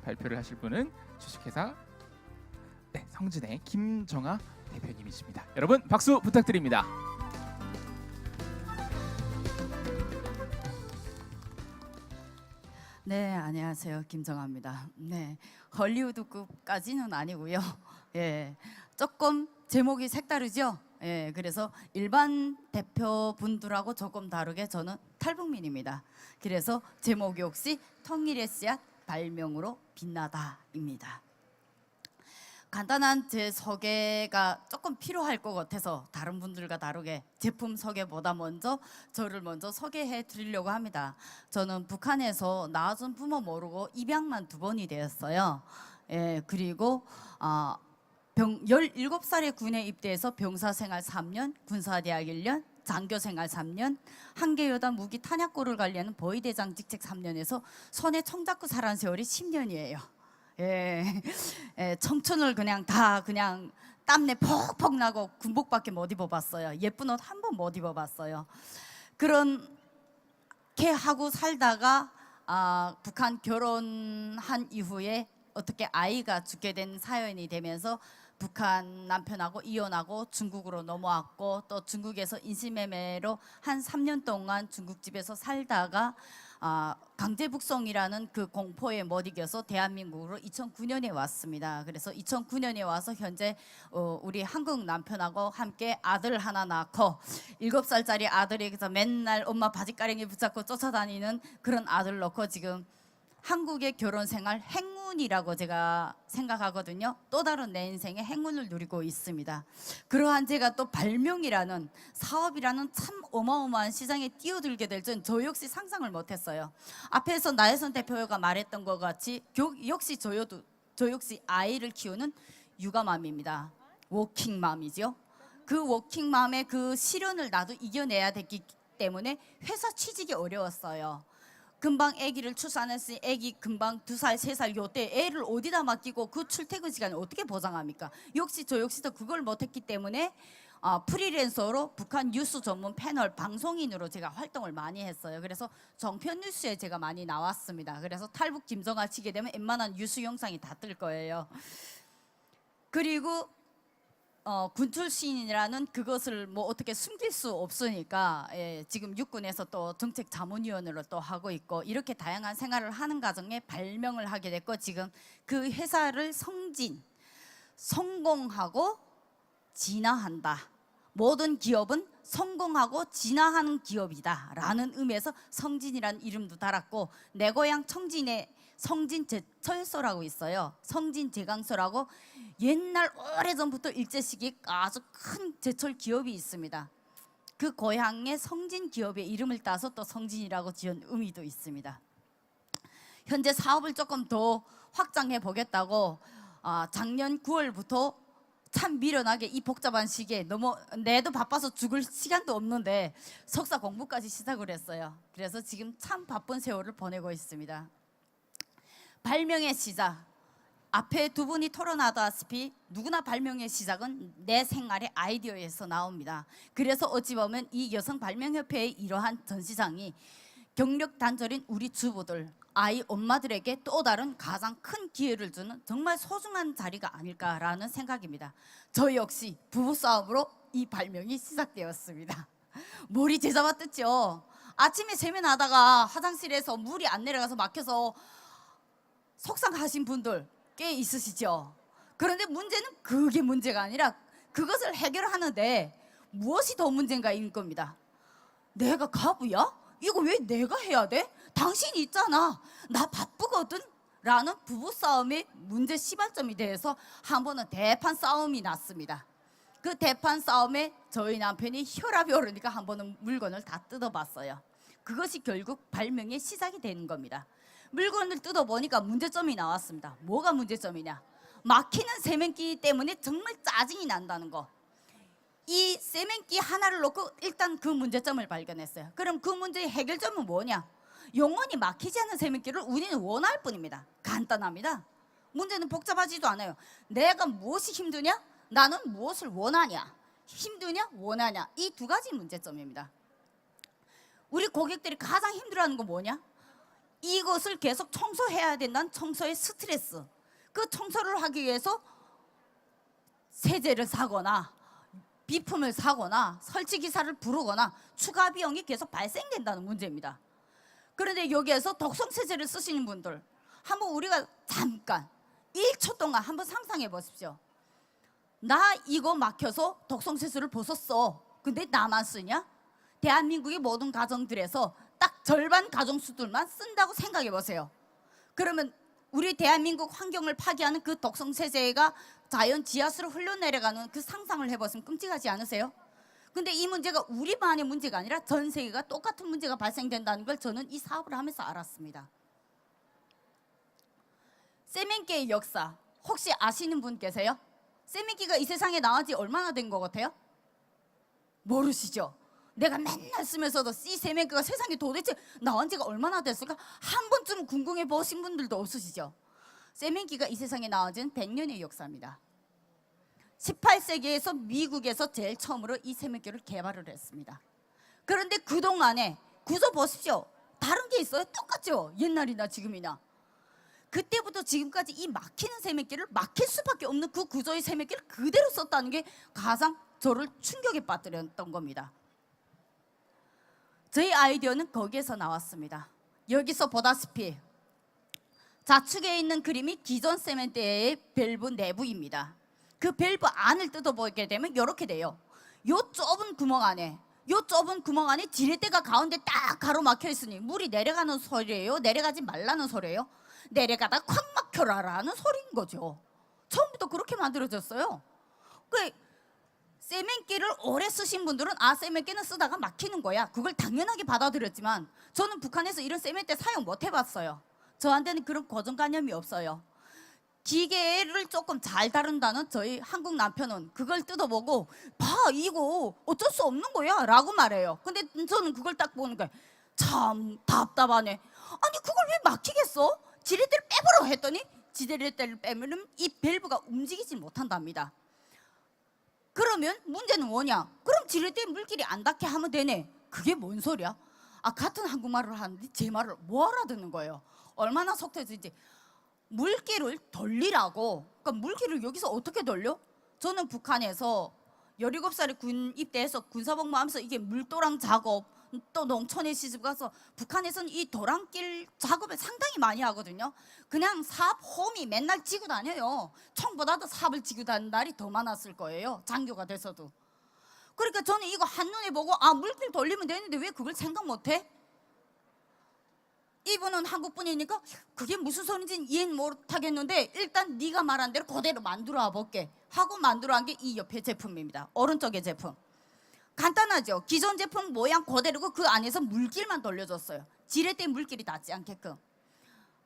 발표를 하실 분은 주식회사 성진의 김정아 대표님이십니다. 여러분 박수 부탁드립니다. 네, 안녕하세요. 김정아입니다. 네, 헐리우드급까지는 아니고요. 예, 조금 제목이 색다르죠. 예, 그래서 일반 대표분들하고 조금 다르게 저는 탈북민입니다. 그래서 제목이 혹시 통일의 씨앗 발명으로 빛나다입니다. 간단한 제 소개가 조금 필요할 것 같아서 다른 분들과 다르게 제품 소개보다 먼저 저를 먼저 소개해 드리려고 합니다. 저는 북한에서 낳아준 부모 모르고 입양만 2번이 되었어요. 예, 그리고 17살에 군에 입대해서 병사생활 3년, 군사대학 1년, 장교생활 3년, 한계여단 무기 탄약고를 관리하는 보위대장 직책 3년에서 손에 총 잡고 살아온 세월이 10년이에요. 예, 청춘을 그냥 땀내 퍽퍽 나고 군복밖에 못 입어봤어요. 예쁜 옷 한 번 못 입어봤어요. 그렇게 하고 살다가 북한 결혼한 이후에 어떻게 아이가 죽게 된 사연이 되면서 북한 남편하고 이혼하고 중국으로 넘어왔고 또 중국에서 인신매매로 한 3년 동안 중국집에서 살다가 강제북송이라는 그 공포에 못 이겨서 대한민국으로 2009년에 왔습니다. 그래서 2009년에 와서 현재 우리 한국 남편하고 함께 아들 하나 낳고 7살짜리 아들이 그래서 맨날 엄마 바지가랭이 붙잡고 쫓아다니는 그런 아들 놓고 지금 한국의 결혼 생활 행운이라고 제가 생각하거든요. 또 다른 내 인생의 행운을 누리고 있습니다. 그러한 제가 또 발명이라는 사업이라는 참 어마어마한 시장에 뛰어들게 될 줄 저 역시 상상을 못했어요. 앞에서 나혜선 대표가 말했던 것 같이 역시 저 역시 아이를 키우는 육아맘입니다. 워킹맘이죠. 그 워킹맘의 그 시련을 나도 이겨내야 됐기 때문에 회사 취직이 어려웠어요. 금방 아기를 출산했으니 아기 금방 2살, 3살 요때 애를 어디다 맡기고 그 출퇴근 시간을 어떻게 보장합니까? 저 역시도 그걸 못했기 때문에 프리랜서로 북한 뉴스 전문 패널 방송인으로 제가 활동을 많이 했어요. 그래서 정편 뉴스에 제가 많이 나왔습니다. 그래서 탈북 김정아 치게 되면 웬만한 뉴스 영상이 다 뜰 거예요. 그리고 군 출신이라는 그것을 뭐 어떻게 숨길 수 없으니까 지금 육군에서 또 정책 자문위원으로 또 하고 있고 이렇게 다양한 생활을 하는 과정에 발명을 하게 됐고 지금 그 회사를 성공하고 진화한다. 모든 기업은 성공하고 진화하는 기업이다 라는 의미에서 성진이라는 이름도 달았고 내 고향 청진에 성진제철소라고 있어요. 성진제강소라고 옛날 오래전부터 일제시기 아주 큰 제철 기업이 있습니다. 그 고향의 성진 기업의 이름을 따서 또 성진이라고 지은 의미도 있습니다. 현재 사업을 조금 더 확장해 보겠다고 작년 9월부터 참 미련하게 이 복잡한 시기에 너무 내도 바빠서 죽을 시간도 없는데 석사 공부까지 시작을 했어요. 그래서 지금 참 바쁜 세월을 보내고 있습니다. 발명의 시작. 앞에 2분이 토론하다시피 누구나 발명의 시작은 내 생활의 아이디어에서 나옵니다. 그래서 어찌 보면 이 여성발명협회의 이러한 전시장이 경력 단절인 우리 주부들, 아이 엄마들에게 또 다른 가장 큰 기회를 주는 정말 소중한 자리가 아닐까라는 생각입니다. 저 역시 부부싸움으로 이 발명이 시작되었습니다. 머리 제잡아뜯죠. 아침에 세면하다가 화장실에서 물이 안 내려가서 막혀서 속상하신 분들 꽤 있으시죠. 그런데 문제는 그게 문제가 아니라 그것을 해결하는데 무엇이 더 문제인가인 겁니다. 내가 가부야? 이거 왜 내가 해야 돼? 당신이 있잖아. 나 바쁘거든. 라는 부부싸움의 문제 시발점이 돼서 한 번은 대판 싸움이 났습니다. 그 대판 싸움에 저희 남편이 혈압이 오르니까 한 번은 물건을 다 뜯어봤어요. 그것이 결국 발명의 시작이 되는 겁니다. 물건을 뜯어보니까 문제점이 나왔습니다. 뭐가 문제점이냐? 막히는 세면기 때문에 정말 짜증이 난다는 거. 이 세면기 하나를 놓고 일단 그 문제점을 발견했어요. 그럼 그 문제의 해결점은 뭐냐? 영원히 막히지 않는 세면기를 우리는 원할 뿐입니다. 간단합니다. 문제는 복잡하지도 않아요. 내가 무엇이 힘드냐? 나는 무엇을 원하냐? 힘드냐? 원하냐? 이 2가지 문제점입니다. 우리 고객들이 가장 힘들어하는 건 뭐냐? 이것을 계속 청소해야 된다는 청소의 스트레스, 그 청소를 하기 위해서 세제를 사거나 비품을 사거나 설치기사를 부르거나 추가 비용이 계속 발생된다는 문제입니다. 그런데 여기에서 독성세제를 쓰시는 분들, 한번 우리가 잠깐 1초 동안 한번 상상해 보십시오. 나 이거 막혀서 독성세제를 벗었어. 근데 나만 쓰냐? 대한민국의 모든 가정들에서 딱 절반 가정수들만 쓴다고 생각해 보세요. 그러면 우리 대한민국 환경을 파괴하는 그 독성세제가 자연 지하수로 흘러내려가는 그 상상을 해보시면 끔찍하지 않으세요? 근데 이 문제가 우리만의 문제가 아니라 전 세계가 똑같은 문제가 발생된다는 걸 저는 이 사업을 하면서 알았습니다. 세면기의 역사 혹시 아시는 분 계세요? 세면기가 이 세상에 나온 지 얼마나 된 것 같아요? 모르시죠? 내가 맨날 쓰면서도 이 세면기가 세상에 도대체 나온 지가 얼마나 됐을까? 한 번쯤 궁금해 보신 분들도 없으시죠? 세면기가 이 세상에 나온 지는 100년의 역사입니다. 18세기에서 미국에서 제일 처음으로 이 세면기를 개발을 했습니다. 그런데 그동안에 구조 보십시오. 다른 게 있어요? 똑같죠? 옛날이나 지금이나. 그때부터 지금까지 이 막히는 세면기를 막힐 수밖에 없는 그 구조의 세면기를 그대로 썼다는 게 가장 저를 충격에 빠뜨렸던 겁니다. 저희 아이디어는 거기에서 나왔습니다. 여기서 보다시피 좌측에 있는 그림이 기존 세면대의 밸브 내부입니다. 그 밸브 안을 뜯어보게 되면 이렇게 돼요. 요 좁은 구멍 안에 지렛대가 가운데 딱 가로막혀 있으니 물이 내려가는 소리예요? 내려가지 말라는 소리예요? 내려가다 콱 막혀라라는 소리인 거죠. 처음부터 그렇게 만들어졌어요. 그 세면기를 오래 쓰신 분들은 세면기는 쓰다가 막히는 거야, 그걸 당연하게 받아들였지만 저는 북한에서 이런 세면대 사용 못 해봤어요. 저한테는 그런 고정관념이 없어요. 기계를 조금 잘 다룬다는 저희 한국 남편은 그걸 뜯어보고 봐, 이거 어쩔 수 없는 거야 라고 말해요. 근데 저는 그걸 딱 보니까 참 답답하네. 아니 그걸 왜 막히겠어? 지렛대를 빼보라고 했더니 지렛대를 빼면 이 밸브가 움직이지 못한답니다. 그러면 문제는 뭐냐? 그럼 지렛대에 물길이 안 닿게 하면 되네. 그게 뭔 소리야? 같은 한국말을 하는데 제 말을 못 알아듣는 거예요. 얼마나 속 터지지. 물길을 돌리라고. 그러니까 물길을 여기서 어떻게 돌려? 저는 북한에서 17살에 군 입대해서 군사복무하면서 이게 물도랑 작업, 또 농촌에 시집 가서 북한에서는 이 도랑길 작업을 상당히 많이 하거든요. 그냥 삽, 호미 맨날 지고 다녀요. 총보다도 삽을 지고 다니는 날이 더 많았을 거예요, 장교가 돼서도. 그러니까 저는 이거 한눈에 보고 물길 돌리면 되는데 왜 그걸 생각 못해? 이분은 한국분이니까 그게 무슨 소리인지는 이해는 못하겠는데 일단 네가 말한 대로 그대로 만들어 볼게 하고 만들어 한 게 이 옆에 제품입니다. 오른쪽의 제품. 간단하죠? 기존 제품 모양 그대로고 그 안에서 물길만 돌려줬어요. 지렛대 물길이 닿지 않게끔.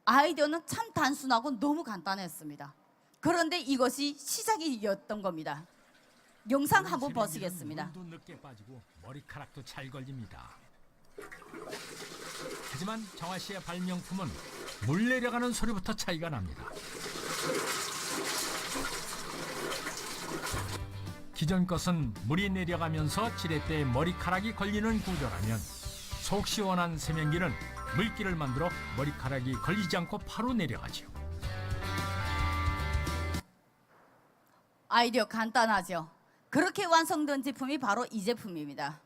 아이디어는 참 단순하고 너무 간단했습니다. 그런데 이것이 시작이었던 겁니다. 영상 한번 보시겠습니다. 물도 늦게 빠지고 머리카락도 잘 걸립니다. 하지만 정아 씨의 발명품은 물 내려가는 소리부터 차이가 납니다. 기존 것은 물이 내려가면서 지렛대에 머리카락이 걸리는 구조라면 속 시원한 세면기는 물기를 만들어 머리카락이 걸리지 않고 바로 내려가죠. 아이디어 간단하죠? 그렇게 완성된 제품이 바로 이 제품입니다.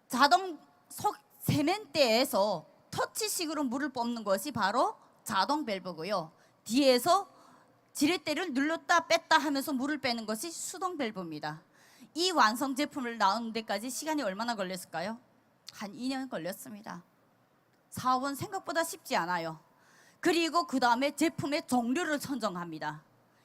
자동 속 세면대에서 터치식으로 물을 뽑는 것이 바로 자동 밸브고요. 뒤에서 지렛대를 눌렀다 뺐다 하면서 물을 빼는 것이 수동 밸브입니다. 이 완성 제품을 나오는 데까지 시간이 얼마나 걸렸을까요? 한 2년 걸렸습니다. 사업은 생각보다 쉽지 않아요. 그리고 그 다음에 제품의 종류를 선정합니다.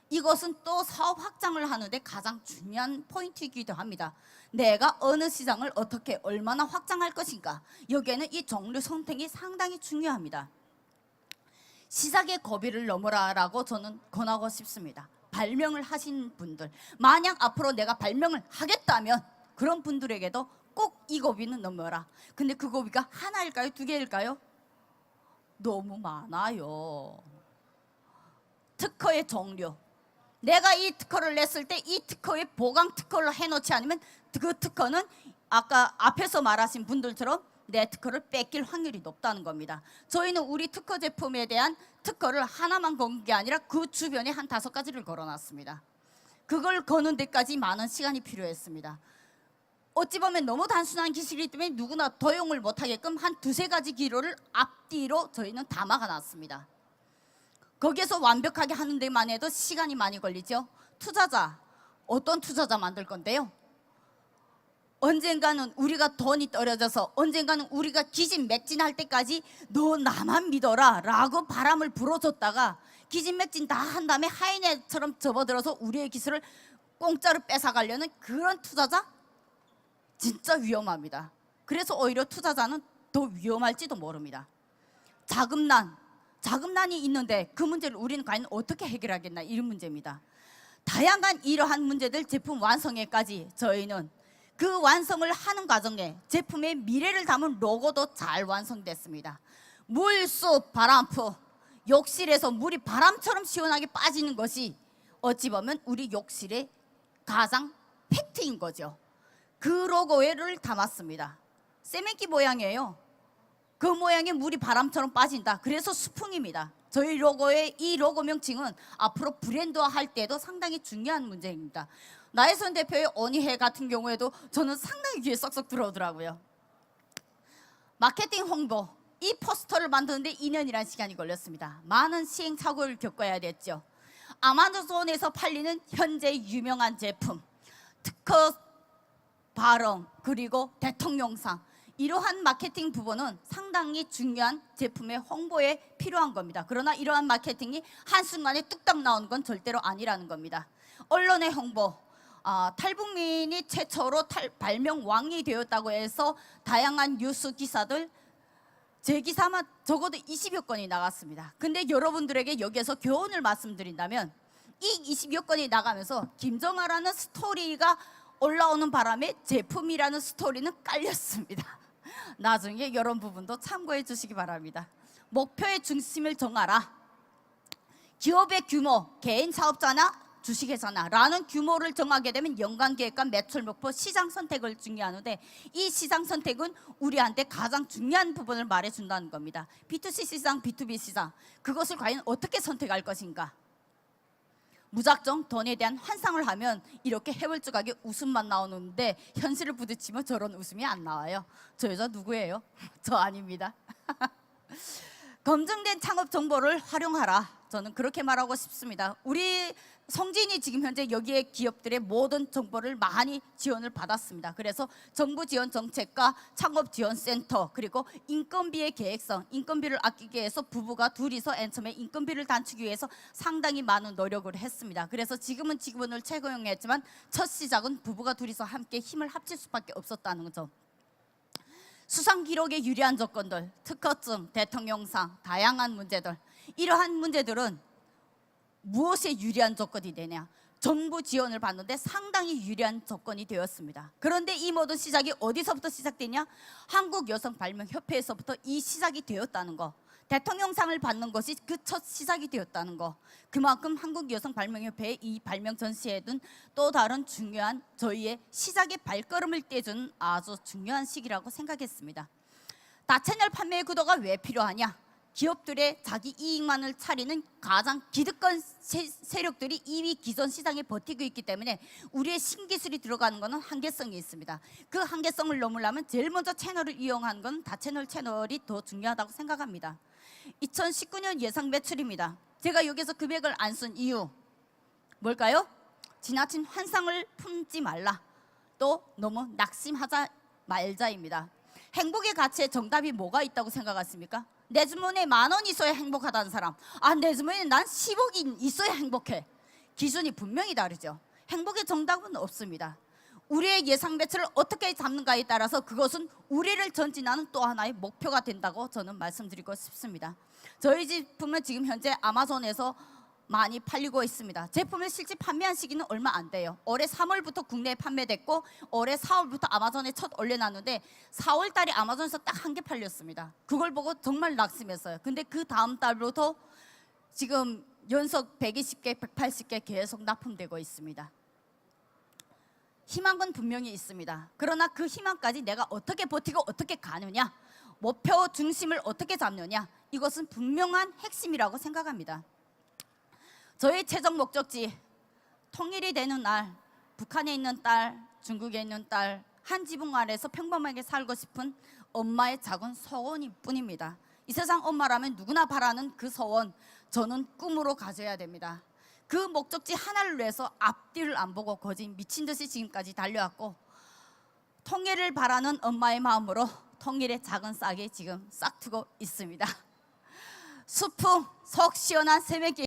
이것은 또 사업 확장을 하는데 가장 중요한 포인트이기도 합니다. 내가 어느 시장을 어떻게 얼마나 확장할 것인가, 여기에는 이 종류 선택이 상당히 중요합니다. 시작의 고비를 넘어라라고 저는 권하고 싶습니다. 발명을 하신 분들, 만약 앞으로 내가 발명을 하겠다면 그런 분들에게도 꼭 이 고비는 넘어라. 근데 그 고비가 하나일까요? 두 개일까요? 너무 많아요. 특허의 종류. 내가 이 특허를 냈을 때 이 특허에 보강 특허를 해놓지 않으면 그 특허는 아까 앞에서 말하신 분들처럼 내 특허를 뺏길 확률이 높다는 겁니다. 저희는 우리 특허 제품에 대한 특허를 하나만 건 게 아니라 그 주변에 한 5가지를 걸어놨습니다. 그걸 거는 데까지 많은 시간이 필요했습니다. 어찌 보면 너무 단순한 기술이기 때문에 누구나 도용을 못하게끔 한 2-3가지 기로를 앞뒤로 저희는 다 막아놨습니다. 거기에서 완벽하게 하는 데만 해도 시간이 많이 걸리죠. 투자자, 어떤 투자자 만들 건데요? 언젠가는 우리가 돈이 떨어져서 언젠가는 우리가 기진맥진할 때까지 너 나만 믿어라 라고 바람을 불어줬다가 기진맥진 다 한 다음에 하이넷처럼 접어들어서 우리의 기술을 공짜로 뺏어가려는 그런 투자자? 진짜 위험합니다. 그래서 오히려 투자자는 더 위험할지도 모릅니다. 자금난이 있는데 그 문제를 우리는 과연 어떻게 해결하겠나, 이런 문제입니다. 다양한 이러한 문제들 제품 완성에까지 저희는 그 완성을 하는 과정에 제품의 미래를 담은 로고도 잘 완성됐습니다. 물수 바람프, 욕실에서 물이 바람처럼 시원하게 빠지는 것이 어찌 보면 우리 욕실의 가장 팩트인 거죠. 그 로고를 담았습니다. 세면기 모양이에요. 그 모양의 물이 바람처럼 빠진다. 그래서 수풍입니다. 저희 로고의 이 로고 명칭은 앞으로 브랜드화 할 때도 상당히 중요한 문제입니다. 나혜선 대표의 언니해 같은 경우에도 저는 상당히 귀에 쏙쏙 들어오더라고요. 마케팅 홍보, 이 포스터를 만드는데 2년이라는 시간이 걸렸습니다. 많은 시행착오를 겪어야 됐죠. 아마존에서 팔리는 현재 유명한 제품, 특허 발언, 그리고 대통령상, 이러한 마케팅 부분은 상당히 중요한 제품의 홍보에 필요한 겁니다. 그러나 이러한 마케팅이 한순간에 뚝딱 나오는 건 절대로 아니라는 겁니다. 언론의 홍보, 탈북민이 최초로 발명 왕이 되었다고 해서 다양한 뉴스 기사들, 제 기사만 적어도 20여 건이 나갔습니다. 근데 여러분들에게 여기에서 교훈을 말씀드린다면 이 20여 건이 나가면서 김정아라는 스토리가 올라오는 바람에 제품이라는 스토리는 깔렸습니다. 나중에 이런 부분도 참고해 주시기 바랍니다. 목표의 중심을 정하라. 기업의 규모, 개인 사업자나 주식회사나 라는 규모를 정하게 되면 연간 계획과 매출 목표, 시장 선택을 중요하는데 이 시장 선택은 우리한테 가장 중요한 부분을 말해준다는 겁니다. B2C 시장, B2B 시장, 그것을 과연 어떻게 선택할 것인가. 무작정 돈에 대한 환상을 하면 이렇게 해월쭉하게 웃음만 나오는데 현실을 부딪히면 저런 웃음이 안 나와요. 저 여자 누구예요? 저 아닙니다. 검증된 창업 정보를 활용하라. 저는 그렇게 말하고 싶습니다. 우리 성진이 지금 현재 여기에 기업들의 모든 정보를 많이 지원을 받았습니다. 그래서 정부 지원 정책과 창업 지원 센터, 그리고 인건비의 계획성, 인건비를 아끼기 위해서 부부가 둘이서 맨 처음에 인건비를 단축하기 위해서 상당히 많은 노력을 했습니다. 그래서 지금은 직원을 채용했지만 첫 시작은 부부가 둘이서 함께 힘을 합칠 수밖에 없었다는 거죠. 수상 기록에 유리한 조건들, 특허증, 대통령상, 다양한 문제들, 이러한 문제들은 무엇에 유리한 조건이 되냐? 정부 지원을 받는데 상당히 유리한 조건이 되었습니다. 그런데 이 모든 시작이 어디서부터 시작되냐? 한국여성발명협회에서부터 이 시작이 되었다는 거, 대통령상을 받는 것이 그 첫 시작이 되었다는 거, 그만큼 한국여성발명협회의 이 발명 전시회는 또 다른 중요한 저희의 시작의 발걸음을 떼준 아주 중요한 시기라고 생각했습니다. 다채널 판매의 구도가 왜 필요하냐? 기업들의 자기 이익만을 차리는 가장 기득권 세력들이 이미 기존 시장에 버티고 있기 때문에 우리의 신기술이 들어가는 것은 한계성이 있습니다. 그 한계성을 넘으려면 제일 먼저 채널을 이용하는 건 다채널 채널이 더 중요하다고 생각합니다. 2019년 예상 매출입니다. 제가 여기서 금액을 안 쓴 이유 뭘까요? 지나친 환상을 품지 말라, 또 너무 낙심하자 말자입니다. 행복의 가치에 정답이 뭐가 있다고 생각하십니까? 내 주머니에 10,000원 있어야 행복하다는 사람, 내 주머니에 난 10억이 있어야 행복해. 기준이 분명히 다르죠. 행복의 정답은 없습니다. 우리의 예상 매출을 어떻게 잡는가에 따라서 그것은 우리를 전진하는 또 하나의 목표가 된다고 저는 말씀드리고 싶습니다. 저희 제품은 지금 현재 아마존에서 많이 팔리고 있습니다. 제품을 실제 판매한 시기는 얼마 안 돼요. 올해 3월부터 국내에 판매됐고 올해 4월부터 아마존에 첫 올려놨는데 4월 달에 아마존에서 딱 1개 팔렸습니다. 그걸 보고 정말 낙심했어요. 근데 그 다음 달부터 지금 연속 120개, 180개 계속 납품되고 있습니다. 희망은 분명히 있습니다. 그러나 그 희망까지 내가 어떻게 버티고 어떻게 가느냐, 목표 중심을 어떻게 잡느냐, 이것은 분명한 핵심이라고 생각합니다. 저의 최종 목적지, 통일이 되는 날, 북한에 있는 딸, 중국에 있는 딸, 한 지붕 아래서 평범하게 살고 싶은 엄마의 작은 소원일 뿐입니다. 이 세상 엄마라면 누구나 바라는 그 소원, 저는 꿈으로 가져야 됩니다. 그 목적지 하나를 위해서 앞뒤를 안 보고 거짓 미친 듯이 지금까지 달려왔고, 통일을 바라는 엄마의 마음으로 통일의 작은 싹이 지금 싹트고 있습니다. 수풍 속 시원한 새벽에